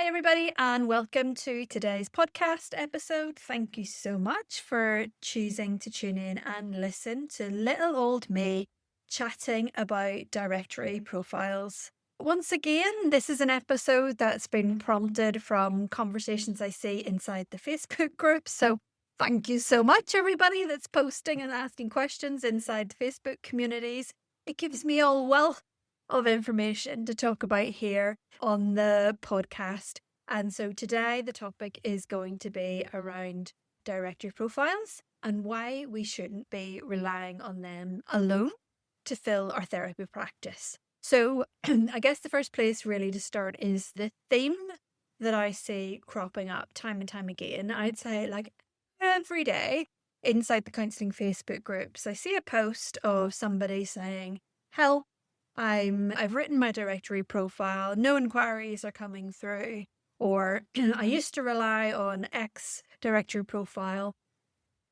Hi, everybody, and welcome to today's podcast episode. Thank you so much for choosing to tune in and listen to little old me chatting about directory profiles. Once again, this is an episode that's been prompted from conversations I see inside the Facebook group. So thank you so much, everybody that's posting and asking questions inside the Facebook communities. It gives me a wealth of information to talk about here on the podcast. And so today the topic is going to be around directory profiles and why we shouldn't be relying on them alone to fill our therapy practice. So I guess the first place really to start is the theme that I see cropping up time and time again. I'd say like every day inside the counselling Facebook groups, I see a post of somebody saying, "Help, I've written my directory profile, no inquiries are coming through," or "I used to rely on X directory profile.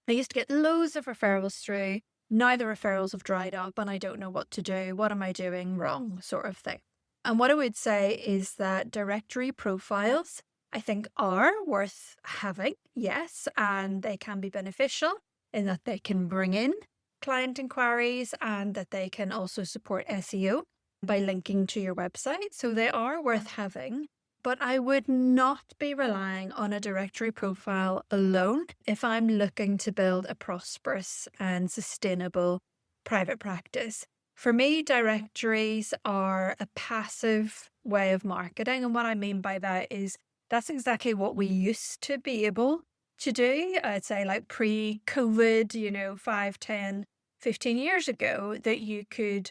I used to get loads of referrals through. Now the referrals have dried up and I don't know what to do. What am I doing wrong?" sort of thing. And what I would say is that directory profiles, I think, are worth having, yes, and they can be beneficial in that they can bring in client inquiries and that they can also support SEO by linking to your website. So they are worth having, but I would not be relying on a directory profile alone if I'm looking to build a prosperous and sustainable private practice. For me, directories are a passive way of marketing. And what I mean by that is that's exactly what we used to be able to do. I'd say like pre-COVID, 5, 10, 15 years ago, that you could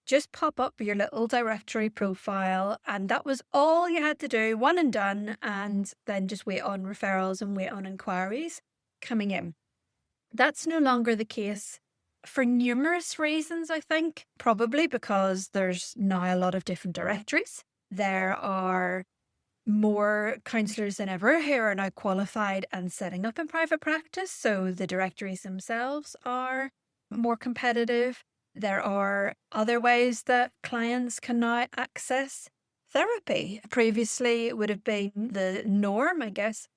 just pop up your little directory profile and that was all you had to do, one and done, and then just wait on referrals and wait on inquiries coming in. That's no longer the case for numerous reasons, I think. Probably because there's now a lot of different directories. There are more counsellors than ever who are now qualified and setting up in private practice. So the directories themselves are more competitive. There are other ways that clients can now access therapy. Previously, it would have been the norm, I guess,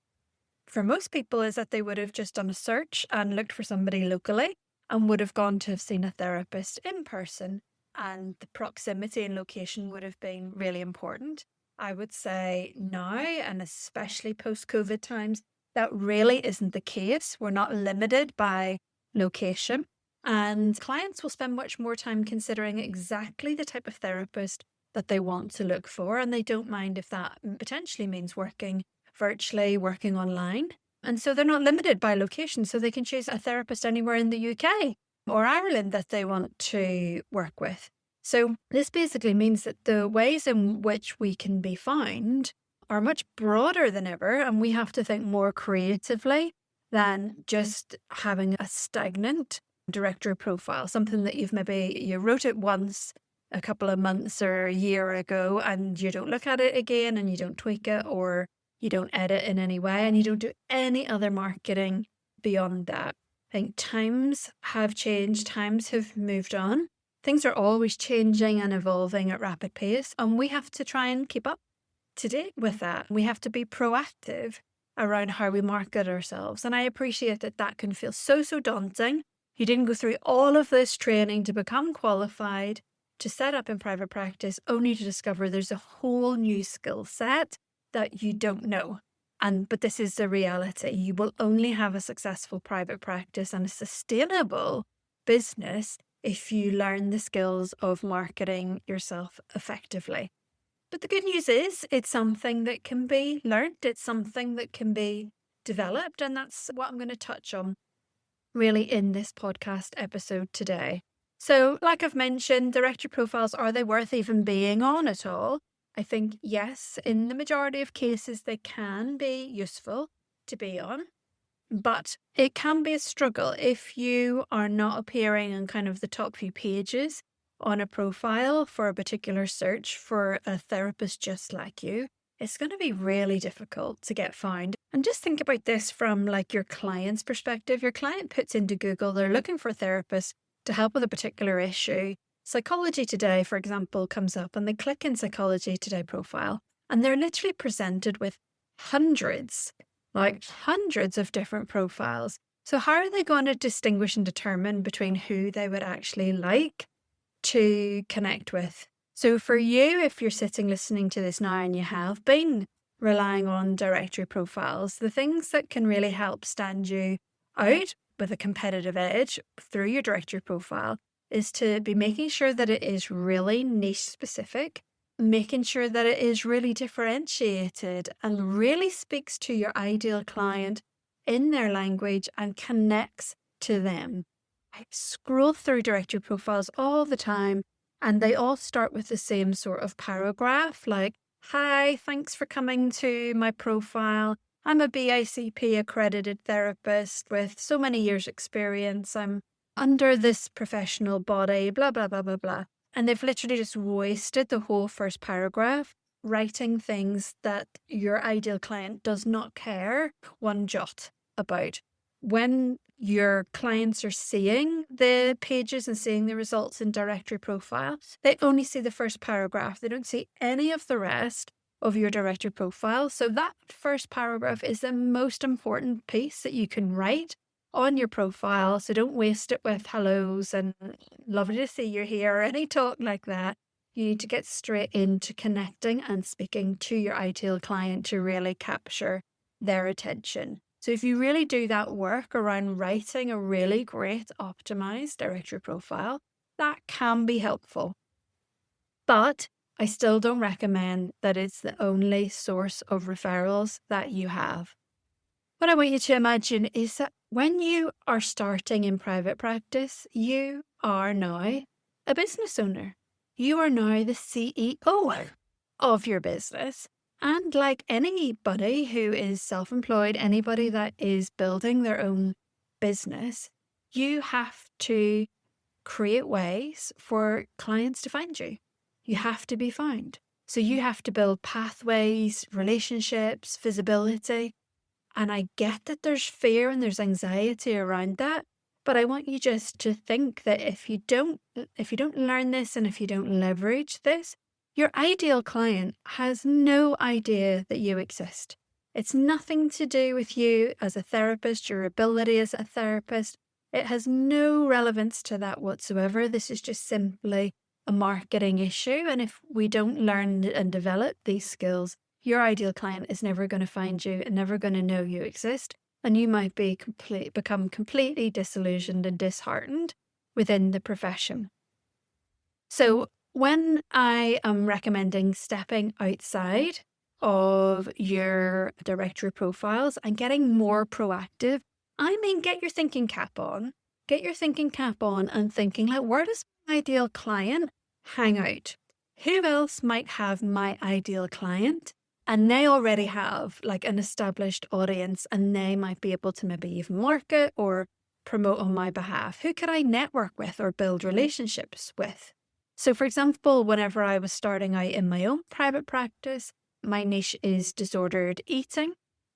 for most people, is that they would have just done a search and looked for somebody locally and would have gone to have seen a therapist in person. And the proximity and location would have been really important. I would say now, and especially post-COVID times, that really isn't the case. We're not limited by location. And clients will spend much more time considering exactly the type of therapist that they want to look for. And they don't mind if that potentially means working virtually, working online. And so they're not limited by location. So they can choose a therapist anywhere in the UK or Ireland that they want to work with. So this basically means that the ways in which we can be found are much broader than ever. And we have to think more creatively than just having a stagnant directory profile, something that you wrote it once a couple of months or a year ago and you don't look at it again and you don't tweak it or you don't edit in any way and you don't do any other marketing beyond that. I think times have changed, times have moved on. Things are always changing and evolving at rapid pace, and we have to try and keep up to date with that. We have to be proactive around how we market ourselves. And I appreciate that that can feel so daunting. You didn't go through all of this training to become qualified, to set up in private practice, only to discover there's a whole new skill set that you don't know. But this is the reality. You will only have a successful private practice and a sustainable business if you learn the skills of marketing yourself effectively. But the good news is it's something that can be learned. It's something that can be developed. And that's what I'm going to touch on really in this podcast episode today. So like I've mentioned, directory profiles, are they worth even being on at all? I think yes, in the majority of cases, they can be useful to be on. But it can be a struggle if you are not appearing in kind of the top few pages on a profile for a particular search for a therapist just like you. It's going to be really difficult to get found. And just think about this from like your client's perspective. Your client puts into Google, they're looking for a therapist to help with a particular issue. Psychology Today, for example, comes up and they click in Psychology Today profile and they're literally presented with hundreds, like hundreds of different profiles. So how are they going to distinguish and determine between who they would actually like to connect with? So for you, if you're sitting listening to this now and you have been relying on directory profiles, the things that can really help stand you out with a competitive edge through your directory profile is to be making sure that it is really niche specific, making sure that it is really differentiated and really speaks to your ideal client in their language and connects to them. I scroll through directory profiles all the time, and they all start with the same sort of paragraph like, "Hi, thanks for coming to my profile. I'm a BICP accredited therapist with so many years' experience. I'm under this professional body, blah, blah, blah, blah, blah." And they've literally just wasted the whole first paragraph writing things that your ideal client does not care one jot about. When your clients are seeing the pages and seeing the results in directory profile, they only see the first paragraph. They don't see any of the rest of your directory profile. So that first paragraph is the most important piece that you can write on your profile. So don't waste it with hellos and lovely to see you're here or any talk like that. You need to get straight into connecting and speaking to your ideal client to really capture their attention. So if you really do that work around writing a really great optimized directory profile, that can be helpful. But I still don't recommend that it's the only source of referrals that you have. What I want you to imagine is that when you are starting in private practice, you are now a business owner. You are now the CEO of your business. And like anybody who is self-employed, anybody that is building their own business, you have to create ways for clients to find you. You have to be found. So you have to build pathways, relationships, visibility. And I get that there's fear and there's anxiety around that. But I want you just to think that if you don't learn this and if you don't leverage this, your ideal client has no idea that you exist. It's nothing to do with you as a therapist, your ability as a therapist. It has no relevance to that whatsoever. This is just simply a marketing issue. And if we don't learn and develop these skills, your ideal client is never going to find you and never going to know you exist. And you might become completely disillusioned and disheartened within the profession. So when I am recommending stepping outside of your directory profiles and getting more proactive, I mean, get your thinking cap on. Get your thinking cap on and thinking like, where does my ideal client hang out? Who else might have my ideal client? And they already have like an established audience and they might be able to maybe even market or promote on my behalf. Who could I network with or build relationships with? So for example, whenever I was starting out in my own private practice, my niche is disordered eating.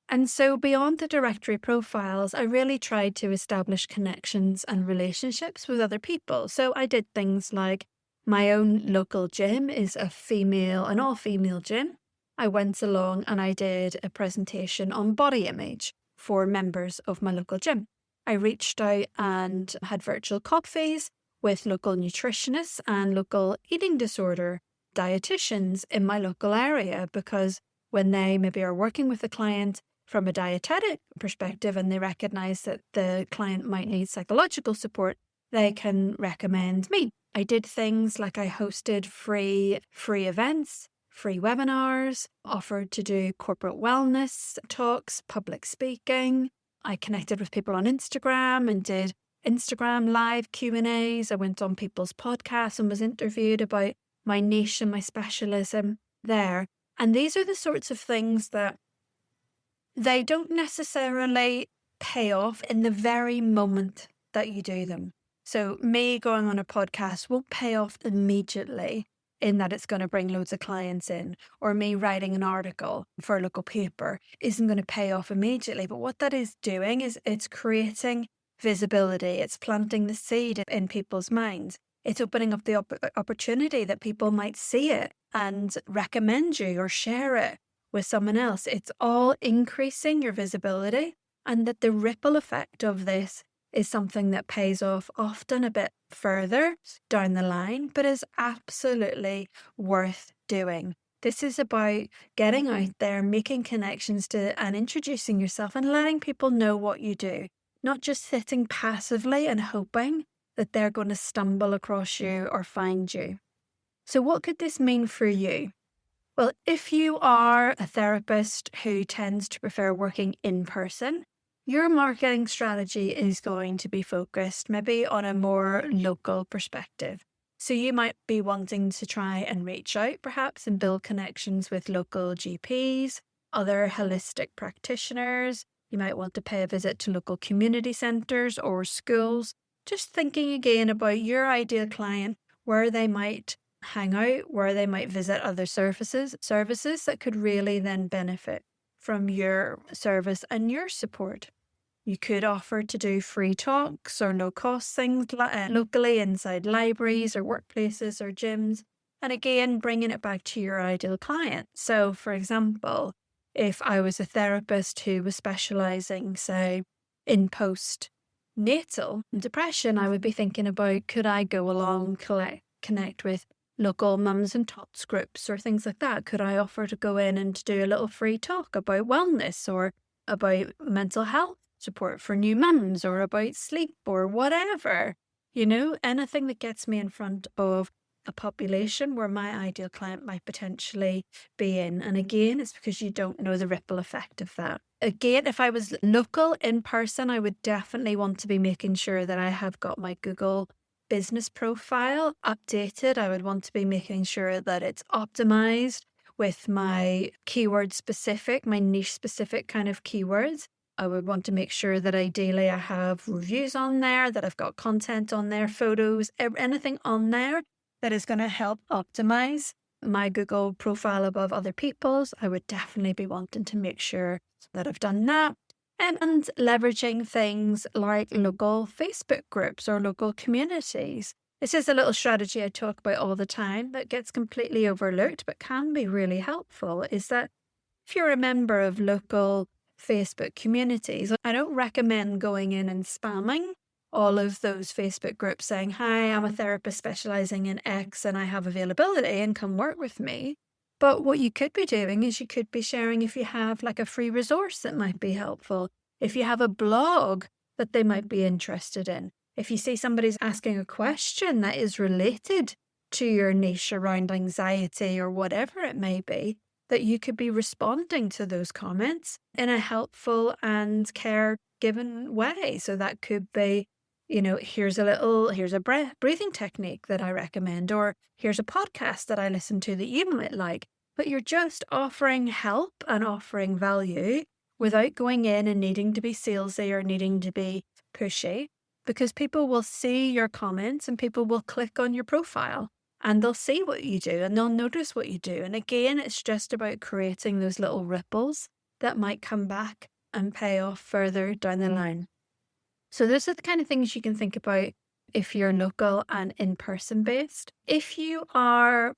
And so beyond the directory profiles, I really tried to establish connections and relationships with other people. So I did things like my own local gym is an all-female gym. I went along and I did a presentation on body image for members of my local gym. I reached out and had virtual coffees with local nutritionists and local eating disorder dietitians in my local area, because when they maybe are working with a client from a dietetic perspective and they recognize that the client might need psychological support, they can recommend me. I did things like I hosted free events, free webinars, offered to do corporate wellness talks, public speaking. I connected with people on Instagram and did Instagram live Q&As. I went on people's podcasts and was interviewed about my niche and my specialism there. And these are the sorts of things that they don't necessarily pay off in the very moment that you do them. So me going on a podcast won't pay off immediately in that it's going to bring loads of clients in, or me writing an article for a local paper isn't going to pay off immediately. But what that is doing is it's creating visibility. It's planting the seed in people's minds. It's opening up the opportunity that people might see it and recommend you or share it with someone else. It's all increasing your visibility, and that the ripple effect of this is something that pays off often a bit further down the line, but is absolutely worth doing. This is about getting out there, making connections to and introducing yourself and letting people know what you do, not just sitting passively and hoping that they're going to stumble across you or find you. So what could this mean for you? Well, if you are a therapist who tends to prefer working in person, your marketing strategy is going to be focused maybe on a more local perspective. So you might be wanting to try and reach out perhaps and build connections with local GPs, other holistic practitioners. You might want to pay a visit to local community centres or schools. Just thinking again about your ideal client, where they might hang out, where they might visit other services that could really then benefit from your service and your support. You could offer to do free talks or no cost things locally inside libraries or workplaces or gyms. And again, bringing it back to your ideal client. So, for example, if I was a therapist who was specialising, say, in postnatal depression, I would be thinking about, could I go along, connect with local mums and tots groups or things like that? Could I offer to go in and do a little free talk about wellness or about mental health support for new mums or about sleep or whatever? Anything that gets me in front of a population where my ideal client might potentially be in. And again, it's because you don't know the ripple effect of that. Again, if I was local in person, I would definitely want to be making sure that I have got my Google business profile updated. I would want to be making sure that it's optimized with my keyword specific, my niche specific kind of keywords. I would want to make sure that ideally I have reviews on there, that I've got content on there, photos, anything on there that is going to help optimize my Google profile above other people's. I would definitely be wanting to make sure that I've done that. And leveraging things like local Facebook groups or local communities. This is a little strategy I talk about all the time that gets completely overlooked but can be really helpful, is that if you're a member of local Facebook communities, I don't recommend going in and spamming all of those Facebook groups saying, hi, I'm a therapist specializing in X and I have availability and come work with me. But what you could be doing is you could be sharing if you have like a free resource that might be helpful, if you have a blog that they might be interested in, if you see somebody's asking a question that is related to your niche around anxiety or whatever it may be, that you could be responding to those comments in a helpful and care-given way. So that could be, here's a breathing technique that I recommend, or here's a podcast that I listen to that you might like. But you're just offering help and offering value without going in and needing to be salesy or needing to be pushy, because people will see your comments and people will click on your profile and they'll see what you do and they'll notice what you do. And again, it's just about creating those little ripples that might come back and pay off further down the line. So those are the kind of things you can think about if you're local and in-person based. If you are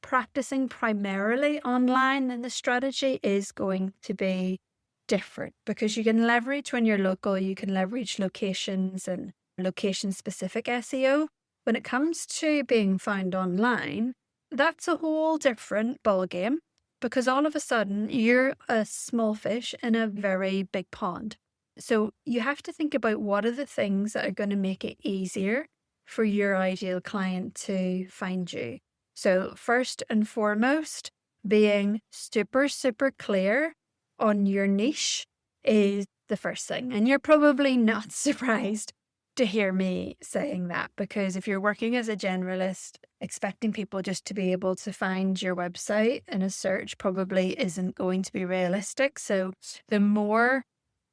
practicing primarily online, then the strategy is going to be different, because you can leverage, when you're local, you can leverage locations and location-specific SEO. When it comes to being found online, that's a whole different ballgame, because all of a sudden you're a small fish in a very big pond. So you have to think about what are the things that are going to make it easier for your ideal client to find you. So first and foremost, being super, super clear on your niche is the first thing. And you're probably not surprised to hear me saying that, because if you're working as a generalist, expecting people just to be able to find your website in a search probably isn't going to be realistic. So the more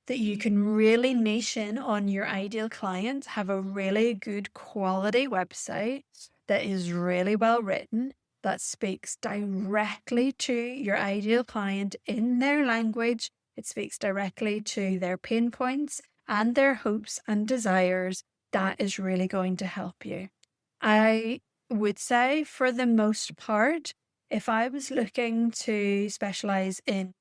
that you can really niche in on your ideal client, have a really good quality website that is really well written, that speaks directly to your ideal client in their language. It speaks directly to their pain points and their hopes and desires. That is really going to help you. I would say for the most part, if I was looking to specialize in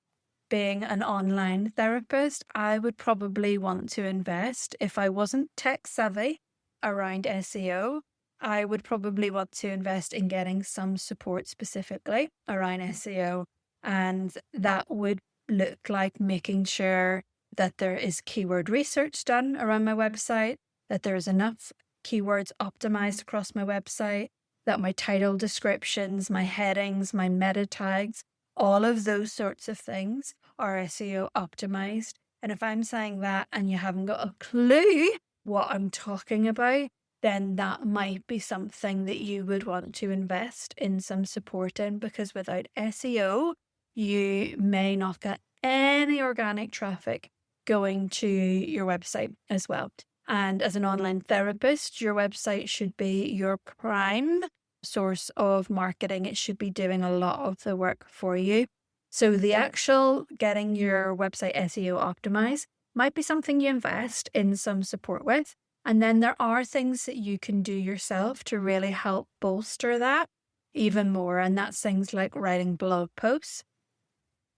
being an online therapist, I would probably want to invest. If I wasn't tech savvy around SEO, I would probably want to invest in getting some support specifically around SEO. And that would look like making sure that there is keyword research done around my website, that there's enough keywords optimized across my website, that my title descriptions, my headings, my meta tags, all of those sorts of things are SEO optimized. And if I'm saying that and you haven't got a clue what I'm talking about, then that might be something that you would want to invest in some support in, because without SEO, you may not get any organic traffic going to your website as well. And as an online therapist, your website should be your prime source of marketing. It should be doing a lot of the work for you. So the actual getting your website SEO optimized might be something you invest in some support with. And then there are things that you can do yourself to really help bolster that even more. And that's things like writing blog posts.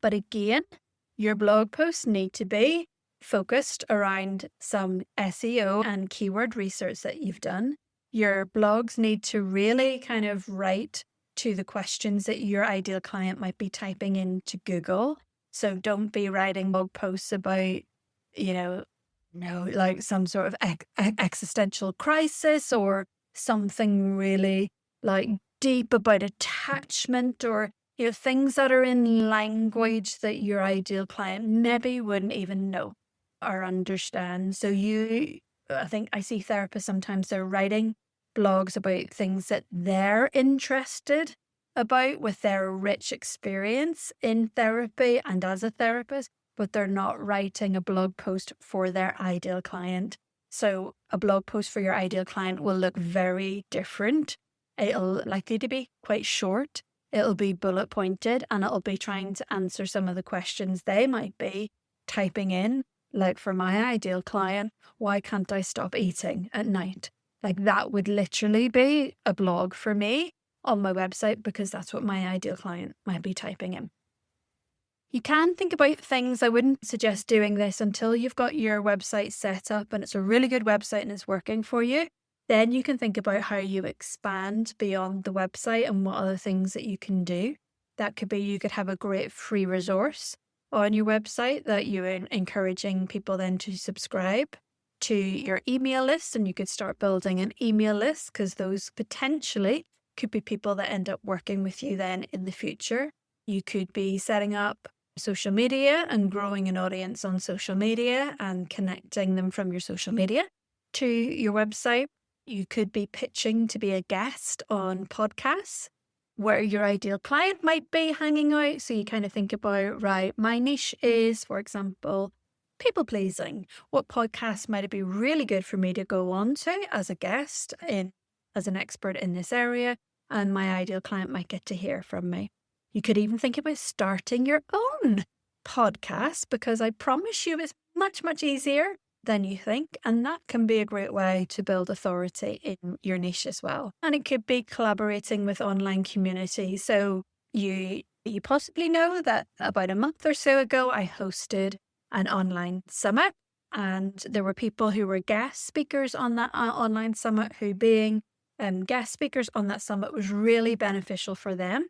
But again, your blog posts need to be focused around some SEO and keyword research that you've done. Your blogs need to really kind of write to the questions that your ideal client might be typing into Google. So don't be writing blog posts about, like some sort of existential crisis or something really like deep about attachment, or things that are in language that your ideal client maybe wouldn't even know or understand. So I think I see therapists sometimes they're writing blogs about things that they're interested about with their rich experience in therapy and as a therapist, but they're not writing a blog post for their ideal client. So a blog post for your ideal client will look very different. It'll likely to be quite short. It'll be bullet pointed, and it'll be trying to answer some of the questions they might be typing in. Like for my ideal client, why can't I stop eating at night? Like that would literally be a blog for me on my website, because that's what my ideal client might be typing in. You can think about things. I wouldn't suggest doing this until you've got your website set up and it's a really good website and it's working for you. Then you can think about how you expand beyond the website and what other things that you can do. That could be you could have a great free resource on your website that you're encouraging people then to subscribe to your email list, and you could start building an email list, because those potentially could be people that end up working with you then in the future. You could be setting up social media and growing an audience on social media and connecting them from your social media to your website. You could be pitching to be a guest on podcasts where your ideal client might be hanging out. So you kind of think about, right, my niche is, for example, people pleasing. What podcast might it be really good for me to go on to as a guest, as an expert in this area, and my ideal client might get to hear from me. You could even think about starting your own podcast, because I promise you it's much, much easier than you think. And that can be a great way to build authority in your niche as well. And it could be collaborating with online communities. So you possibly know that about a month or so ago, I hosted an online summit, and there were people who were guest speakers on that online summit, who being guest speakers on that summit was really beneficial for them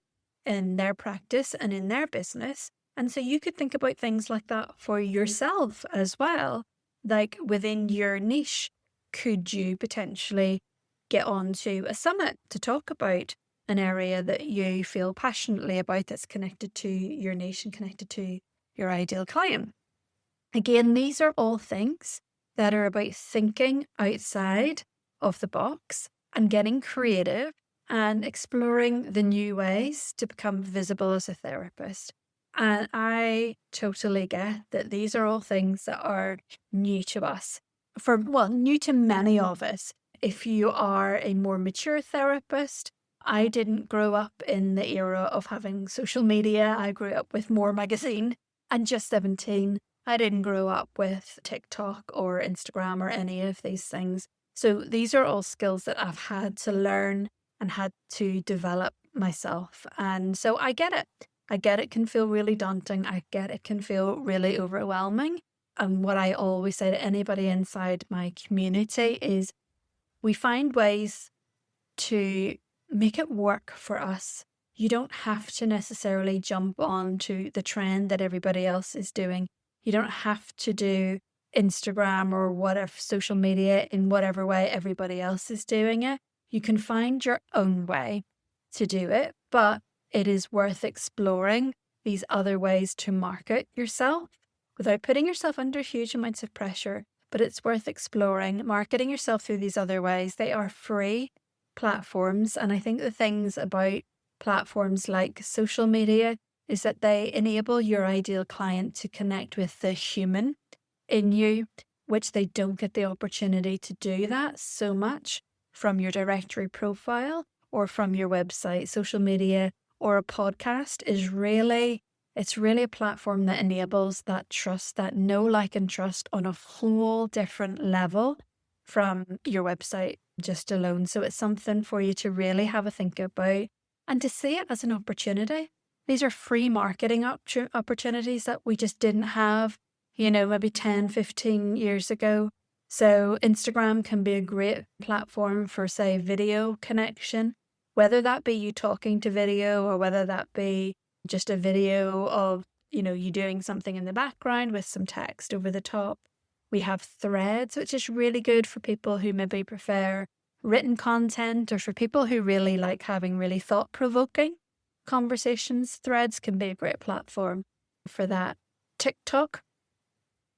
in their practice and in their business. And so you could think about things like that for yourself as well. Like within your niche, could you potentially get onto a summit to talk about an area that you feel passionately about that's connected to your niche and connected to your ideal client? Again, these are all things that are about thinking outside of the box and getting creative and exploring the new ways to become visible as a therapist. And I totally get that these are all things that are new to us, new to many of us. If you are a more mature therapist, I didn't grow up in the era of having social media. I grew up with More Magazine and Just 17. I didn't grow up with TikTok or Instagram or any of these things. So these are all skills that I've had to learn and had to develop myself. And so I get it. I get it can feel really daunting. I get it can feel really overwhelming. And what I always say to anybody inside my community is we find ways to make it work for us. You don't have to necessarily jump on to the trend that everybody else is doing. You don't have to do Instagram or whatever social media in whatever way everybody else is doing it. You can find your own way to do it, but it is worth exploring these other ways to market yourself without putting yourself under huge amounts of pressure. But it's worth exploring, marketing yourself through these other ways. They are free platforms. And I think the things about platforms like social media is that they enable your ideal client to connect with the human in you, which they don't get the opportunity to do that so much from your directory profile or from your website. Social media or a podcast is really, it's really a platform that enables that trust, that know, like, and trust on a whole different level from your website just alone. So it's something for you to really have a think about and to see it as an opportunity. These are free marketing opportunities that we just didn't have, maybe 10, 15 years ago. So Instagram can be a great platform for, say, video connection, whether that be you talking to video or whether that be just a video of, you doing something in the background with some text over the top. We have Threads, which is really good for people who maybe prefer written content or for people who really like having really thought-provoking conversations. Threads can be a great platform for that. TikTok.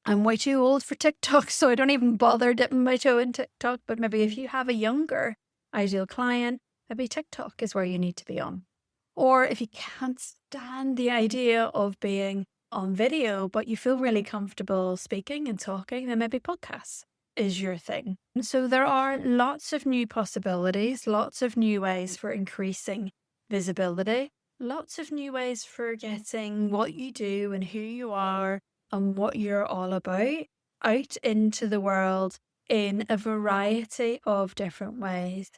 I'm way too old for TikTok, so I don't even bother dipping my toe in TikTok. But maybe if you have a younger ideal client, maybe TikTok is where you need to be on. Or if you can't stand the idea of being on video, but you feel really comfortable speaking and talking, then maybe podcasts is your thing. And so there are lots of new possibilities, lots of new ways for increasing visibility, lots of new ways for getting what you do and who you are and what you're all about out into the world in a variety of different ways.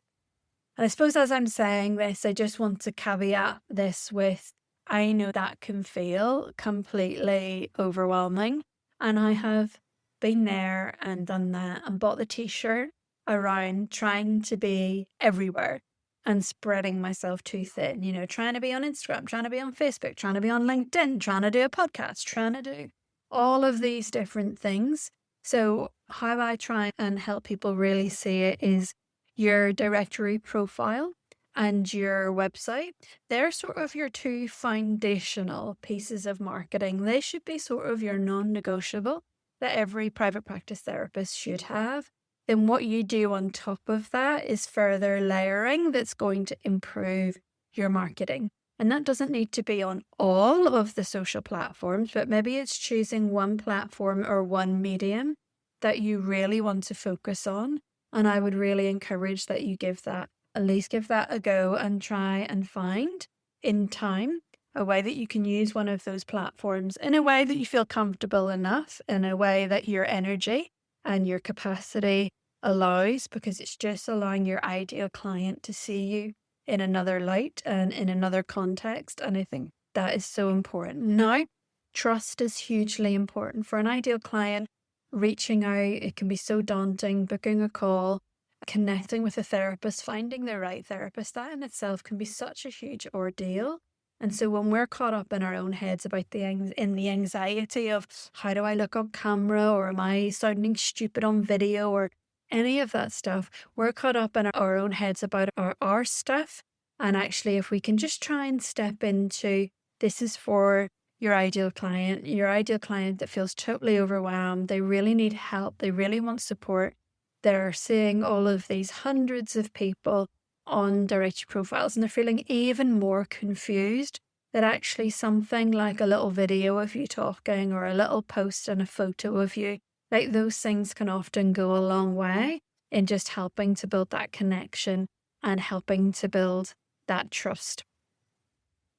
And I suppose as I'm saying this, I just want to caveat this with, I know that can feel completely overwhelming. And I have been there and done that and bought the t-shirt around trying to be everywhere and spreading myself too thin, trying to be on Instagram, trying to be on Facebook, trying to be on LinkedIn, trying to do a podcast, trying to do all of these different things. So how I try and help people really see it is your directory profile and your website. They're sort of your two foundational pieces of marketing. They should be sort of your non-negotiable that every private practice therapist should have. Then what you do on top of that is further layering that's going to improve your marketing. And that doesn't need to be on all of the social platforms, but maybe it's choosing one platform or one medium that you really want to focus on. And I would really encourage that you at least give that a go and try and find in time a way that you can use one of those platforms in a way that you feel comfortable enough, in a way that your energy and your capacity allows, because it's just allowing your ideal client to see you in another light and in another context. And I think that is so important. Now, trust is hugely important for an ideal client. Reaching out, it can be so daunting, booking a call, connecting with a therapist, finding the right therapist, that in itself can be such a huge ordeal. And so when we're caught up in our own heads about the anxiety of how do I look on camera, or am I sounding stupid on video, or any of that stuff, we're caught up in our own heads about our stuff. And actually, if we can just try and step into, this is for your ideal client that feels totally overwhelmed. They really need help. They really want support. They're seeing all of these hundreds of people on directory profiles and they're feeling even more confused, that actually something like a little video of you talking or a little post and a photo of you, like those things can often go a long way in just helping to build that connection and helping to build that trust.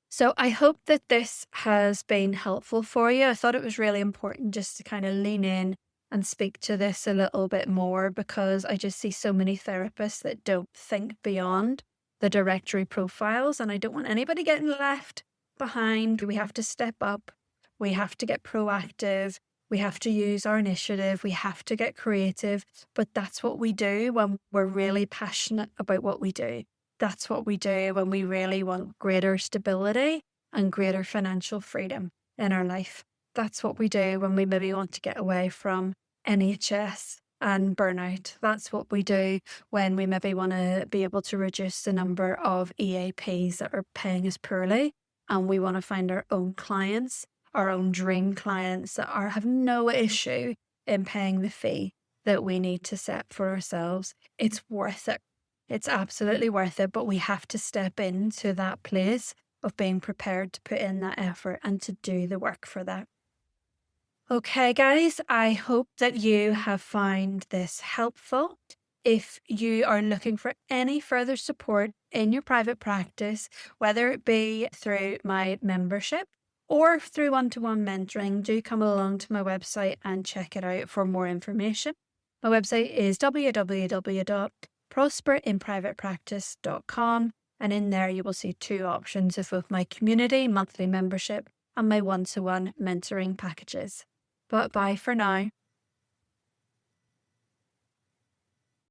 So I hope that this has been helpful for you. I thought it was really important just to kind of lean in and speak to this a little bit more, because I just see so many therapists that don't think beyond the directory profiles, and I don't want anybody getting left behind. We have to step up. We have to get proactive. We have to use our initiative. We have to get creative. But that's what we do when we're really passionate about what we do. That's what we do when we really want greater stability and greater financial freedom in our life. That's what we do when we maybe want to get away from NHS and burnout. That's what we do when we maybe want to be able to reduce the number of EAPs that are paying us poorly, and we want to find our own clients, our own dream clients that have no issue in paying the fee that we need to set for ourselves. It's worth it. It's absolutely worth it, but we have to step into that place of being prepared to put in that effort and to do the work for that. Okay, guys, I hope that you have found this helpful. If you are looking for any further support in your private practice, whether it be through my membership or through one-to-one mentoring, do come along to my website and check it out for more information. My website is www.prosperinprivatepractice.com, and in there you will see 2 options of both my community monthly membership and my one-to-one mentoring packages. But bye for now.